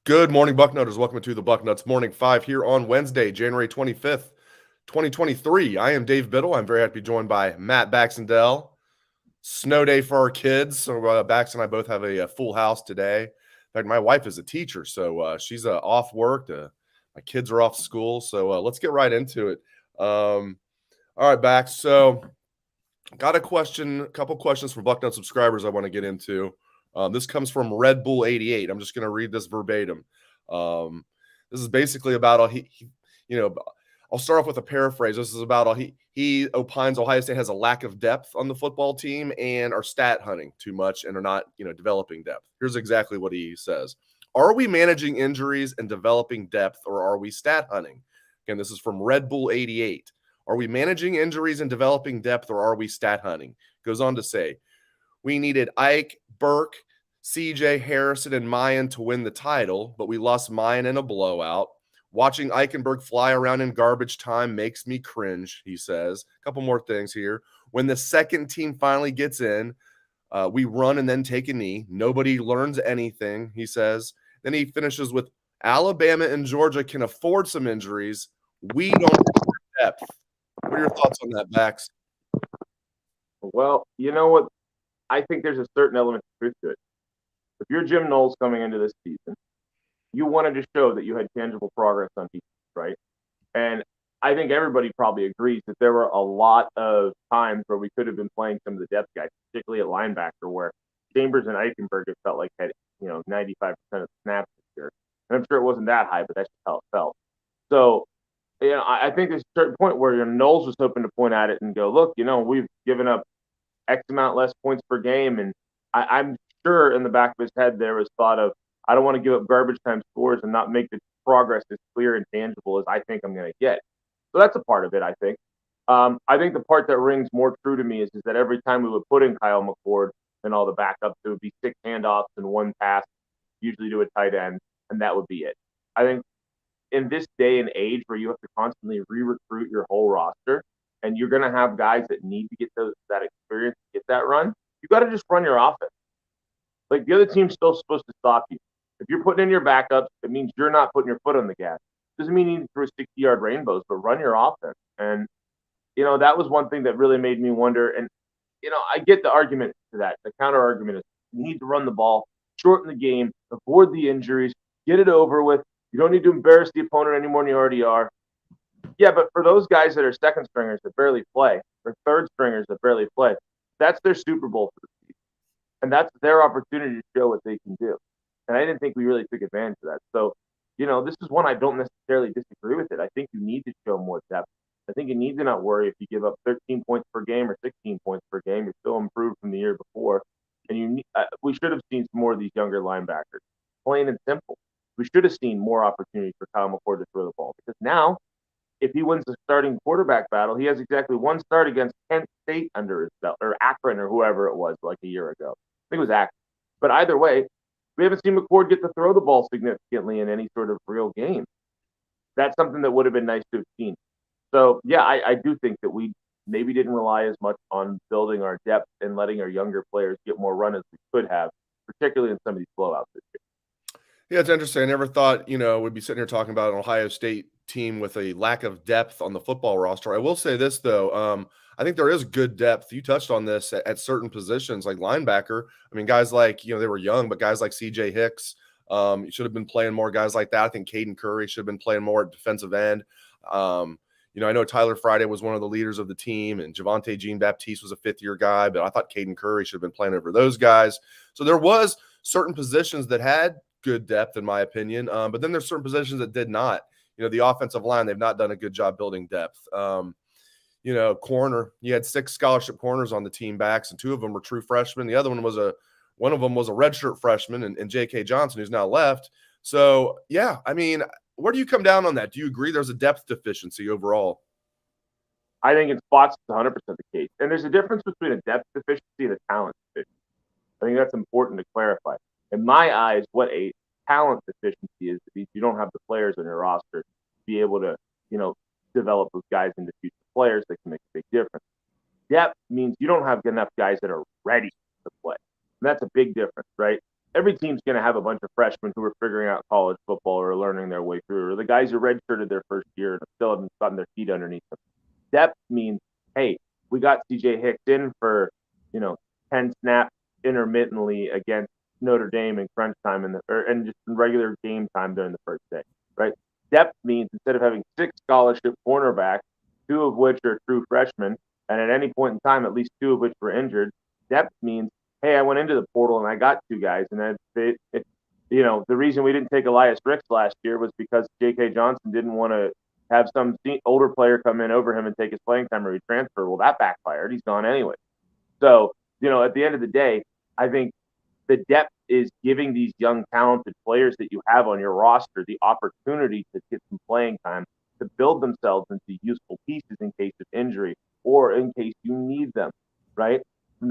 Good morning, Bucknutters. Welcome to the Bucknuts Morning 5 here on Wednesday, January 25th, 2023. I am Dave Biddle. I'm very happy to be joined by Matt Baxendale. Snow day for our kids. So Bax and I both have a full house today. In fact, my wife is a teacher, so she's off work. My kids are off school. So let's get right into it. All right, Bax. So got a couple questions from Bucknut subscribers I want to get into. This comes from Red Bull 88. I'm just going to read this verbatim. This is basically about I'll start off with a paraphrase. This is about he opines Ohio State has a lack of depth on the football team and are stat hunting too much and are not, developing depth. Here's exactly what he says. Are we managing injuries and developing depth, or are we stat hunting? Again, this is from Red Bull 88. Are we managing injuries and developing depth, or are we stat hunting? Goes on to say, we needed Ike, Burke, CJ, Harrison, and Mayan to win the title, but we lost Mayan in a blowout. Watching Eichenberg fly around in garbage time makes me cringe, he says. A couple more things here. When the second team finally gets in, we run and then take a knee. Nobody learns anything, he says. Then he finishes with, Alabama and Georgia can afford some injuries. We don't have depth. What are your thoughts on that, Bax? Well, you know what? I think there's a certain element of truth to it. If you're Jim Knowles coming into this season, you wanted to show that you had tangible progress on defense, right? And I think everybody probably agrees that there were a lot of times where we could have been playing some of the depth guys, particularly at linebacker, where Chambers and Eichenberg it felt like had 95% of the snaps this year. And I'm sure it wasn't that high, but that's just how it felt. So I think there's a certain point where Knowles was hoping to point at it and go, look, we've given up X amount less points per game. And I'm sure in the back of his head there was thought of, I don't want to give up garbage time scores and not make the progress as clear and tangible as I think I'm going to get. So that's a part of it, I think. I think the part that rings more true to me is that every time we would put in Kyle McCord and all the backups, it would be 6 handoffs and 1 pass, usually to a tight end, and that would be it. I think in this day and age where you have to constantly re-recruit your whole roster, and you're going to have guys that need to get that experience, get that run, you got to just run your offense. Like, the other team's still supposed to stop you. If you're putting in your backups, it means you're not putting your foot on the gas. Doesn't mean you need to throw 60-yard rainbows, but run your offense. And, that was one thing that really made me wonder. And, I get the argument to that. The counter argument is you need to run the ball, shorten the game, avoid the injuries, get it over with. You don't need to embarrass the opponent any more than you already are. Yeah, but for those guys that are second stringers that barely play, or third stringers that barely play, that's their Super Bowl for the season. And that's their opportunity to show what they can do. And I didn't think we really took advantage of that. So, this is one I don't necessarily disagree with it. I think you need to show more depth. I think you need to not worry if you give up 13 points per game or 16 points per game. You're still improved from the year before. And we should have seen some more of these younger linebackers. Plain and simple. We should have seen more opportunities for Kyle McCord to throw the ball. Because now, if he wins the starting quarterback battle, he has exactly one start against Kent State under his belt, or Akron, or whoever it was like a year ago. I think it was Akron. But either way, we haven't seen McCord get to throw the ball significantly in any sort of real game. That's something that would have been nice to have seen. So, yeah, I do think that we maybe didn't rely as much on building our depth and letting our younger players get more run as we could have, particularly in some of these blowouts this year. Yeah, it's interesting. I never thought, we'd be sitting here talking about an Ohio State team with a lack of depth on the football roster. I will say this, though. I think there is good depth. You touched on this at certain positions, like linebacker. I mean, guys like, they were young, but guys like CJ Hicks should have been playing more. Guys like that. I think Caden Curry should have been playing more at defensive end. I know Tyler Friday was one of the leaders of the team, and Javonte Jean-Baptiste was a fifth-year guy, but I thought Caden Curry should have been playing over those guys. So there was certain positions that had good depth, in my opinion, but then there's certain positions that did not. The offensive line, they've not done a good job building depth. Corner, you had 6 scholarship corners on the team backs, and 2 of them were true freshmen. The other one was one of them was a redshirt freshman, and J.K. Johnson, who's now left. So, yeah, I mean, where do you come down on that? Do you agree there's a depth deficiency overall? I think in spots it's 100% the case. And there's a difference between a depth deficiency and a talent deficiency. I think that's important to clarify. In my eyes, what a talent deficiency is if you don't have the players on your roster to be able to, develop those guys into future players that can make a big difference. Depth means you don't have enough guys that are ready to play. And that's a big difference, right? every team's going to have a bunch of freshmen who are figuring out college football or learning their way through, or the guys who redshirted their first year and still haven't gotten their feet underneath them. Depth means, hey, we got CJ Hicks in for, 10 snaps intermittently against Notre Dame in crunch time and just in regular game time during the first day, right? Depth means instead of having 6 scholarship cornerbacks, 2 of which are true freshmen, and at any point in time, at least 2 of which were injured, depth means, hey, I went into the portal and I got 2 guys, and the reason we didn't take Elias Ricks last year was because J.K. Johnson didn't want to have some older player come in over him and take his playing time or he transfer. Well, that backfired. He's gone anyway. So, at the end of the day, I think the depth is giving these young, talented players that you have on your roster the opportunity to get some playing time, to build themselves into useful pieces in case of injury or in case you need them, right? And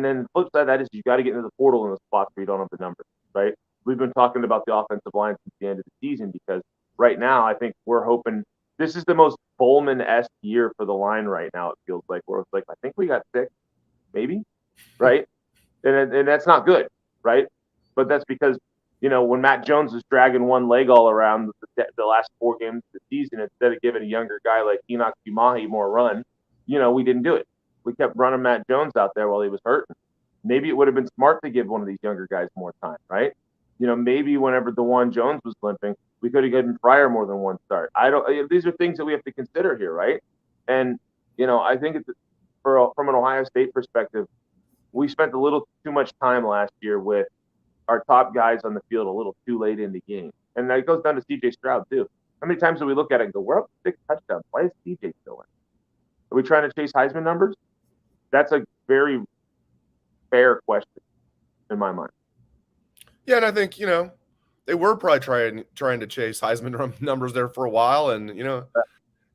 then the flip side of that is you got to get into the portal in the spots where you don't have the numbers, right? We've been talking about the offensive line since the end of the season because right now I think we're hoping this is the most Bowman-esque year for the line right now. It feels like where it's like I think we got 6, maybe, right? And that's not good, right? But that's because when Matt Jones was dragging one leg all around the last 4 games of the season, instead of giving a younger guy like Enoch Umahi more run, we didn't do it. We kept running Matt Jones out there while he was hurting. Maybe it would have been smart to give one of these younger guys more time, right? Maybe whenever DeJuan Jones was limping, we could have given Fryer more than one start. These are things that we have to consider here, right? And I think from an Ohio State perspective, we spent a little too much time last year with our top guys on the field a little too late in the game. And that goes down to CJ Stroud, too. How many times do we look at it and go, we're up 6 touchdowns. Why is CJ still in? Are we trying to chase Heisman numbers? That's a very fair question in my mind. Yeah, and I think, they were probably trying to chase Heisman numbers there for a while. And,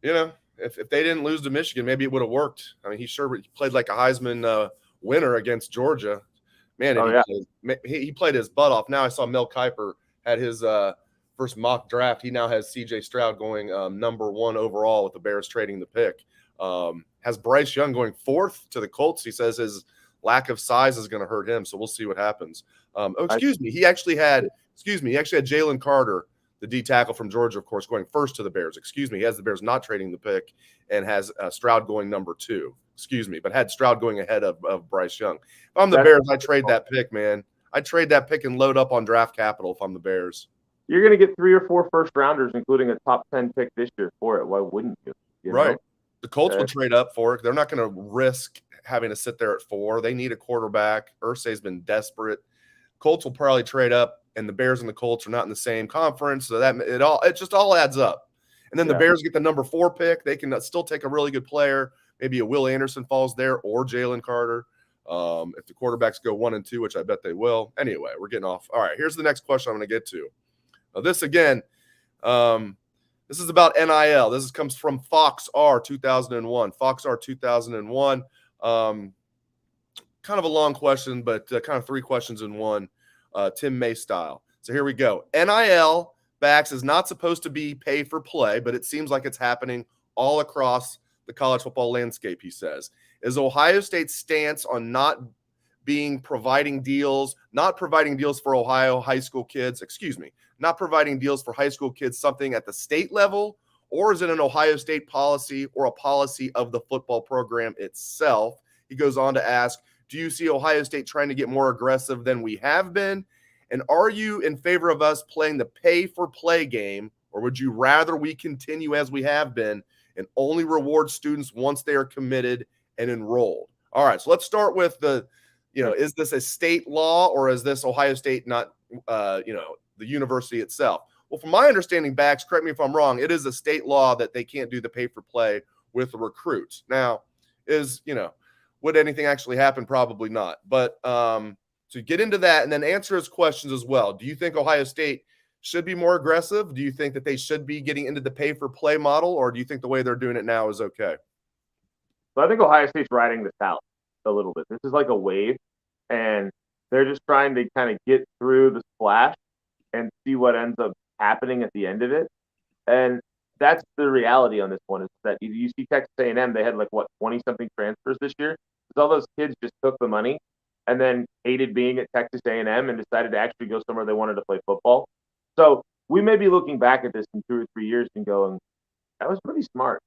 if they didn't lose to Michigan, maybe it would have worked. I mean, he played like a Heisman winner against Georgia. Man, he played his butt off. Now I saw Mel Kiper had his first mock draft. He now has C.J. Stroud going number 1 overall with the Bears trading the pick. Has Bryce Young going 4th to the Colts. He says his lack of size is going to hurt him, so we'll see what happens. He actually had Jalen Carter, the D tackle from Georgia, of course, going 1st to the Bears. He has the Bears not trading the pick and has Stroud going number 2. But had Stroud going ahead of Bryce Young. If I'm the Bears, I trade that pick, man. I trade that pick and load up on draft capital if I'm the Bears. You're going to get 3 or 4 first-rounders, including a top 10 pick this year for it. Why wouldn't you? Right. The Colts would trade up for it. They're not going to risk having to sit there at 4. They need a quarterback. Irsay's been desperate. Colts will probably trade up, and the Bears and the Colts are not in the same conference, so that it just all adds up. And then the Bears get the number 4 pick. They can still take a really good player. Maybe a Will Anderson falls there or Jalen Carter. If the quarterbacks go 1 and 2, which I bet they will. Anyway, we're getting off. All right, here's the next question I'm going to get to. Now, this again, this is about NIL. This comes from Fox R 2001. Fox R 2001. Kind of a long question, but kind of 3 questions in one, Tim May style. So here we go. NIL backs is not supposed to be pay for play, but it seems like it's happening all across the college football landscape, he says. Is Ohio State's stance on not providing deals for Ohio high school kids, not providing deals for high school kids something at the state level, or is it an Ohio State policy or a policy of the football program itself? He goes on to ask, do you see Ohio State trying to get more aggressive than we have been? And are you in favor of us playing the pay-for-play game, or would you rather we continue as we have been and only reward students once they are committed and enrolled? All right, so let's start with is this a state law or is this Ohio State not, the university itself? Well, from my understanding, Bax, correct me if I'm wrong, it is a state law that they can't do the pay-for-play with the recruits. Now, would anything actually happen? Probably not. But so get into that and then answer his questions as well. Do you think Ohio State should be more aggressive? Do you think that they should be getting into the pay-for-play model, or do you think the way they're doing it now is okay? So I think Ohio State's riding this out a little bit. This is like a wave, and they're just trying to kind of get through the splash and see what ends up happening at the end of it. And that's the reality on this one, is that you see Texas A&M, they had 20-something transfers this year. Because all those kids just took the money and then hated being at Texas A&M and decided to actually go somewhere they wanted to play football. So we may be looking back at this in 2 or 3 years and going, that was pretty smart,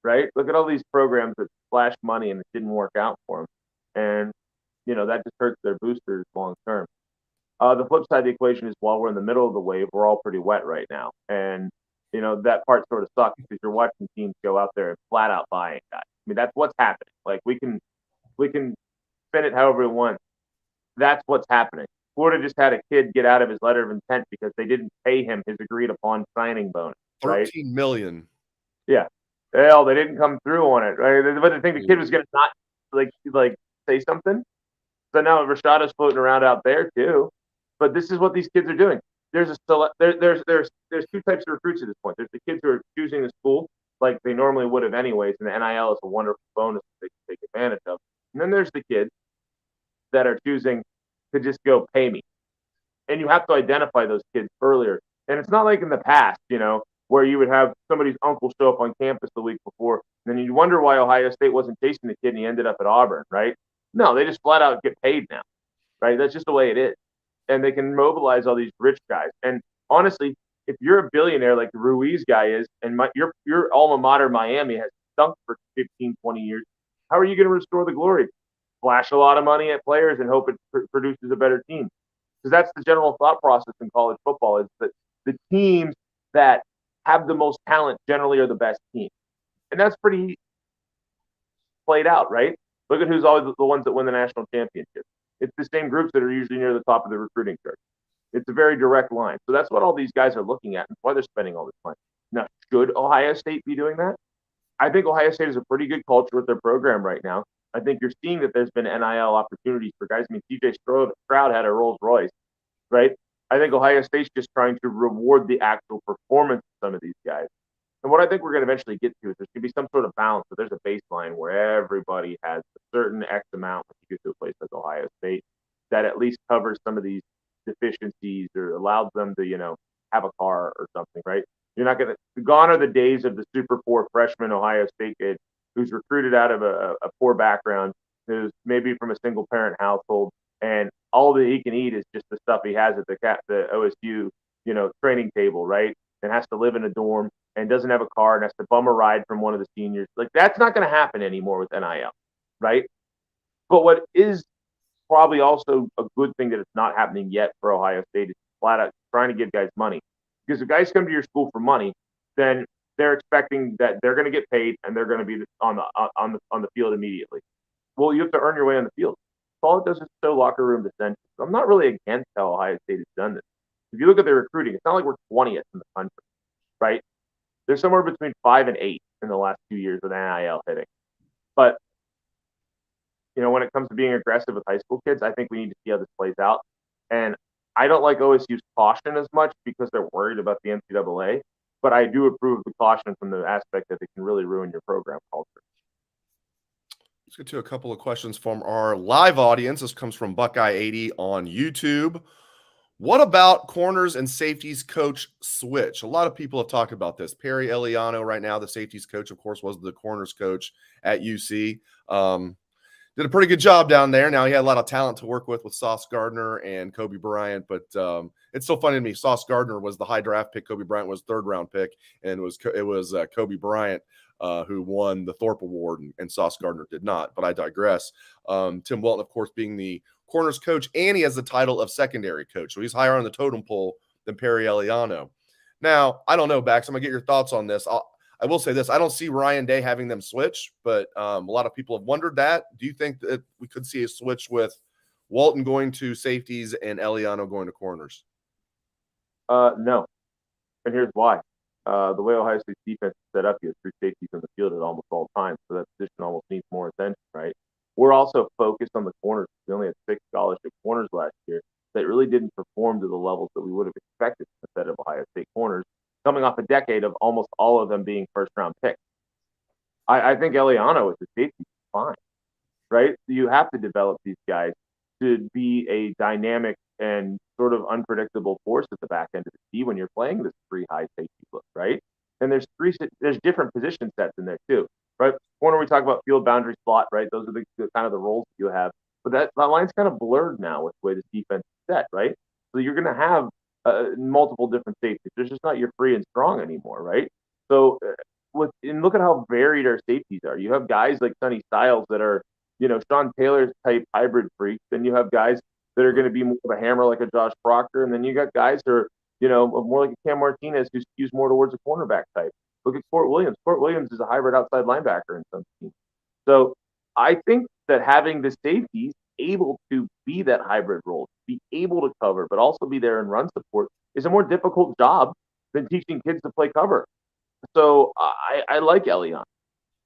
right? Look at all these programs that splashed money and it didn't work out for them. And, that just hurts their boosters long term. The flip side of the equation is while we're in the middle of the wave, we're all pretty wet right now. And, that part sort of sucks because you're watching teams go out there and flat out buying guys. I mean, that's what's happening. Like we can spin it however we want. That's what's happening. Florida just had a kid get out of his letter of intent because they didn't pay him his agreed upon signing bonus. Right? 13 million. Yeah. Well, they didn't come through on it, right? But the thing, the kid was going to not like say something. So now Rashada's floating around out there too. But this is what these kids are doing. There's two types of recruits at this point. There's the kids who are choosing the school like they normally would have anyways, and the NIL is a wonderful bonus that they can take advantage of. And then there's the kids that are choosing to just go pay me. And you have to identify those kids earlier. And it's not like in the past, where you would have somebody's uncle show up on campus the week before, and then you'd wonder why Ohio State wasn't chasing the kid and he ended up at Auburn, right? No, they just flat out get paid now, right? That's just the way it is. And they can mobilize all these rich guys. And honestly, if you're a billionaire like the Ruiz guy is, and your alma mater, Miami, has stunk for 15, 20 years, how are you going to restore the glory? Flash a lot of money at players and hope it produces a better team. Because that's the general thought process in college football is that the teams that have the most talent generally are the best teams. And that's pretty played out, right? Look at who's always the ones that win the national championship. It's the same groups that are usually near the top of the recruiting chart. It's a very direct line. So that's what all these guys are looking at and why they're spending all this money. Now, should Ohio State be doing that? I think Ohio State has a pretty good culture with their program right now. I think you're seeing that there's been NIL opportunities for guys. I mean, CJ Stroud had a Rolls Royce, right? I think Ohio State's just trying to reward the actual performance of some of these guys. And what I think we're going to eventually get to is there's going to be some sort of balance, but there's a baseline where everybody has a certain X amount when you get to a place like Ohio State that at least covers some of these deficiencies or allows them to, have a car or something, right? You're not going to, gone are the days of the super poor freshman Ohio State kid who's recruited out of a poor background, who's maybe from a single parent household, and all that he can eat is just the stuff he has at the OSU, training table, right? And has to live in a dorm and doesn't have a car and has to bum a ride from one of the seniors. Like that's not going to happen anymore with NIL, right? But what is probably also a good thing that it's not happening yet for Ohio State is flat out trying to give guys money. Because if guys come to your school for money, then they're expecting that they're going to get paid and they're going to be on the field immediately. Well, you have to earn your way on the field. All it does is show locker room dissension. I'm not really against how Ohio State has done this. If you look at their recruiting, it's not like we're 20th in the country, right? They're somewhere between 5 and 8 in the last 2 years with NIL hitting. But when it comes to being aggressive with high school kids, I think we need to see how this plays out. And I don't like OSU's caution as much because they're worried about the NCAA, but I do approve of the caution from the aspect that it can really ruin your program culture. Let's get to a couple of questions from our live audience. This comes from Buckeye80 on YouTube. What about corners and safeties coach switch? A lot of people have talked about this. Perry Eliano right now, the safeties coach, of course, was the corners coach at UC. Did a pretty good job down there. Now he had a lot of talent to work with Sauce Gardner and Kobe Bryant, but it's so funny to me. Sauce Gardner was the high draft pick. Kobe Bryant was third round pick, and it was Kobe Bryant who won the Thorpe Award, and Sauce Gardner did not. But I digress. Tim Welton, of course, being the corners coach, and he has the title of secondary coach, so he's higher on the totem pole than Perry Eliano. Now, I don't know, Bax. I'm gonna get your thoughts on this. I will say this. I don't see Ryan Day having them switch, but a lot of people have wondered that. Do you think that we could see a switch with Walton going to safeties and Eliano going to corners? No. And here's why. The way Ohio State's defense is set up, you have 3 safeties in the field at almost all times, so that position almost needs more attention, right? We're also focused on the corners. We only had 6 scholarship corners last year that really didn't perform to the levels that we would have expected from a set of Ohio State corners, coming off a decade of almost all of them being first-round picks. I think Eliano is a safety is fine, right? You have to develop these guys to be a dynamic and sort of unpredictable force at the back end of the tee when you're playing this 3 high safety look, right? And there's different position sets in there too, right? Corner, we talk about field boundary slot, right? Those are the kind of the roles that you have. but that line's kind of blurred now with the way this defense is set, right? So you're going to have multiple different safeties. There's just not your free and strong anymore, right? So and look at how varied our safeties are. You have guys like Sonny Styles that are, Sean Taylor's type hybrid freaks. Then you have guys that are going to be more of a hammer like a Josh Proctor, and then you got guys that are, more like a Cam Martinez who skews more towards a cornerback type. Look at Fort Williams. Fort Williams is a hybrid outside linebacker in some teams. So I think that having the safeties able to be that hybrid role, be able to cover, but also be there and run support is a more difficult job than teaching kids to play cover. So I like Elion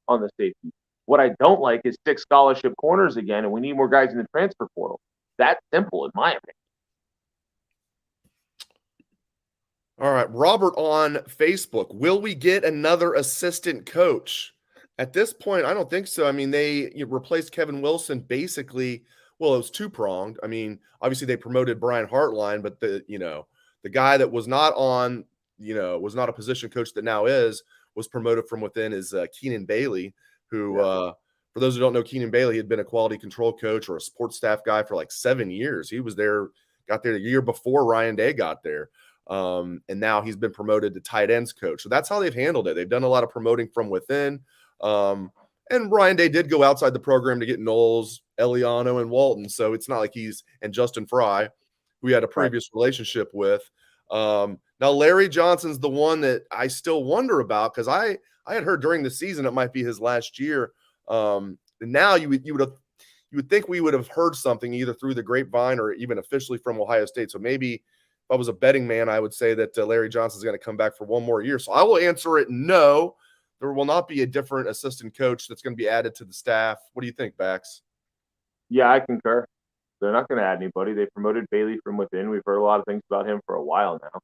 on the safety. What I don't like is 6 scholarship corners again, and we need more guys in the transfer portal. That's simple, in my opinion. All right, Robert on Facebook. Will we get another assistant coach? At this point, I don't think so. I mean, they replaced Kevin Wilson basically. Well, it was two-pronged. I mean, obviously they promoted Brian Hartline, but the guy that was not on, was not a position coach that now was promoted from within is Keenan Bailey, who, for those who don't know, Keenan Bailey had been a quality control coach or a sports staff guy for like 7 years. He was there, got there the year before Ryan Day got there. And now he's been promoted to tight ends coach. So that's how they've handled it. They've done a lot of promoting from within. And Ryan Day did go outside the program to get Knowles, Eliano, and Walton. So it's not like and Justin Fry, who we had a previous relationship with. Now, Larry Johnson's the one that I still wonder about because I had heard during the season it might be his last year. And now you would think we would have heard something either through the grapevine or even officially from Ohio State. So maybe if I was a betting man, I would say that Larry Johnson's going to come back for one more year. So I will answer it no. There will not be a different assistant coach that's going to be added to the staff. What do you think, Bax? Yeah, I concur. They're not going to add anybody. They promoted Bailey from within. We've heard a lot of things about him for a while now.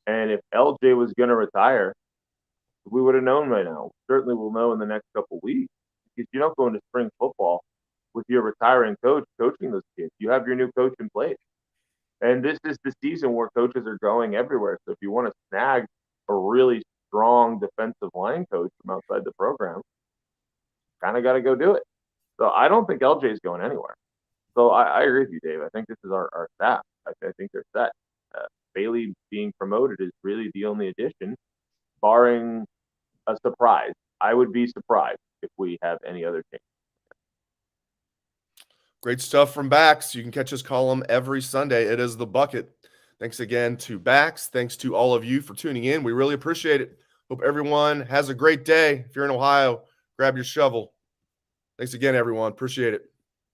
And if LJ was going to retire, we would have known by now. Certainly we'll know in the next couple of weeks because you don't go into spring football with your retiring coach coaching those kids. You have your new coach in place. And this is the season where coaches are going everywhere. So if you want to snag a really strong defensive line coach from outside the program, kind of got to go do it. So I don't think LJ is going anywhere. So I agree with you, Dave. I think this is our staff. I think they're set. Bailey being promoted is really the only addition, barring a surprise. I would be surprised if we have any other change. Great stuff from Bax. You can catch his column every Sunday. It is The Bucket. Thanks again to Bax. Thanks to all of you for tuning in. We really appreciate it. Hope everyone has a great day. If you're in Ohio, grab your shovel. Thanks again, everyone. Appreciate it.